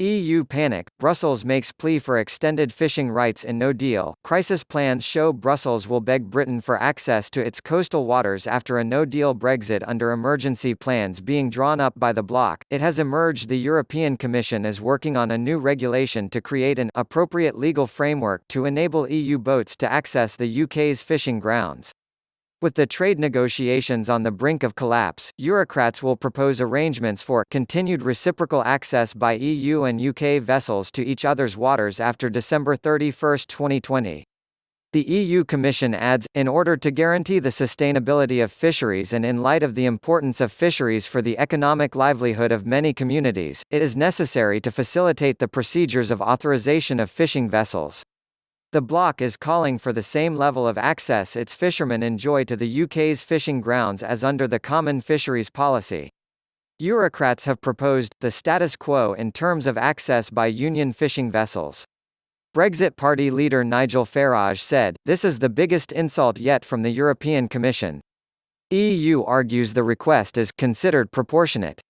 EU panic, Brussels makes plea for extended fishing rights in no deal. Crisis plans show Brussels will beg Britain for access to its coastal waters after a no-deal Brexit under emergency plans being drawn up by the bloc. It has emerged the European Commission is working on a new regulation to create an appropriate legal framework to enable EU boats to access the UK's fishing grounds. With the trade negotiations on the brink of collapse, Eurocrats will propose arrangements for continued reciprocal access by EU and UK vessels to each other's waters after December 31, 2020. The EU Commission adds, in order to guarantee the sustainability of fisheries and in light of the importance of fisheries for the economic livelihood of many communities, it is necessary to facilitate the procedures of authorization of fishing vessels. The bloc is calling for the same level of access its fishermen enjoy to the UK's fishing grounds as under the Common Fisheries Policy. Eurocrats have proposed the status quo in terms of access by Union fishing vessels. Brexit Party leader Nigel Farage said, "This is the biggest insult yet from the European Commission." EU argues the request is considered proportionate.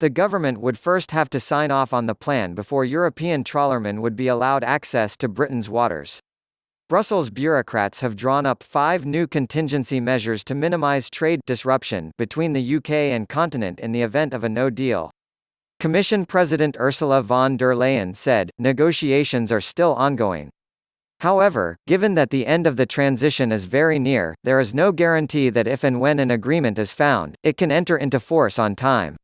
The government would first have to sign off on the plan before European trawlermen would be allowed access to Britain's waters. Brussels bureaucrats have drawn up 5 new contingency measures to minimise trade disruption between the UK and continent in the event of a no deal. Commission President Ursula von der Leyen said, negotiations are still ongoing. However, given that the end of the transition is very near, there is no guarantee that if and when an agreement is found, it can enter into force on time.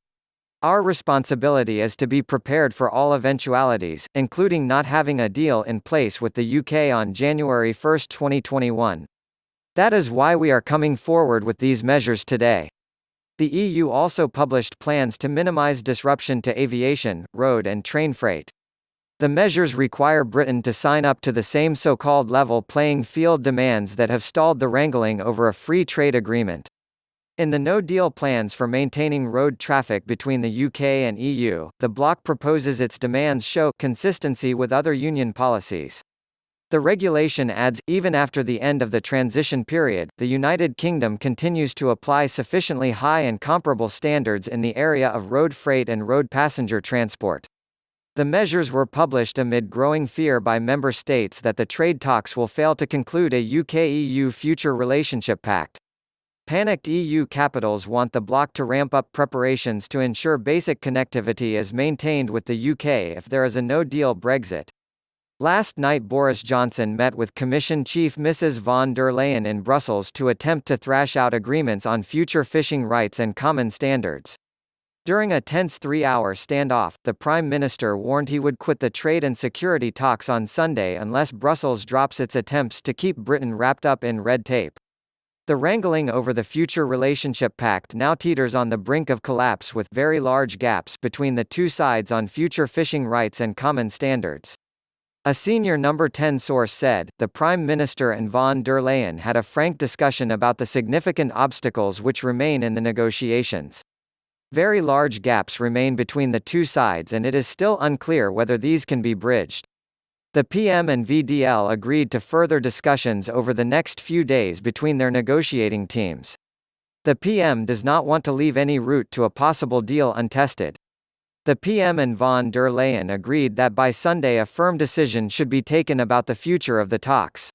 Our responsibility is to be prepared for all eventualities, including not having a deal in place with the UK on January 1, 2021. That is why we are coming forward with these measures today. The EU also published plans to minimize disruption to aviation, road and train freight. The measures require Britain to sign up to the same so-called level playing field demands that have stalled the wrangling over a free trade agreement. In the no-deal plans for maintaining road traffic between the UK and EU, the bloc proposes its demands show consistency with other union policies. The regulation adds, even after the end of the transition period, the United Kingdom continues to apply sufficiently high and comparable standards in the area of road freight and road passenger transport. The measures were published amid growing fear by member states that the trade talks will fail to conclude a UK-EU future relationship pact. Panicked EU capitals want the bloc to ramp up preparations to ensure basic connectivity is maintained with the UK if there is a no-deal Brexit. Last night Boris Johnson met with Commission Chief Mrs von der Leyen in Brussels to attempt to thrash out agreements on future fishing rights and common standards. During a tense 3-hour standoff, the Prime Minister warned he would quit the trade and security talks on Sunday unless Brussels drops its attempts to keep Britain wrapped up in red tape. The wrangling over the future relationship pact now teeters on the brink of collapse with very large gaps between the two sides on future fishing rights and common standards. A senior No. 10 source said, the Prime Minister and von der Leyen had a frank discussion about the significant obstacles which remain in the negotiations. Very large gaps remain between the two sides and it is still unclear whether these can be bridged. The PM and VDL agreed to further discussions over the next few days between their negotiating teams. The PM does not want to leave any route to a possible deal untested. The PM and von der Leyen agreed that by Sunday a firm decision should be taken about the future of the talks.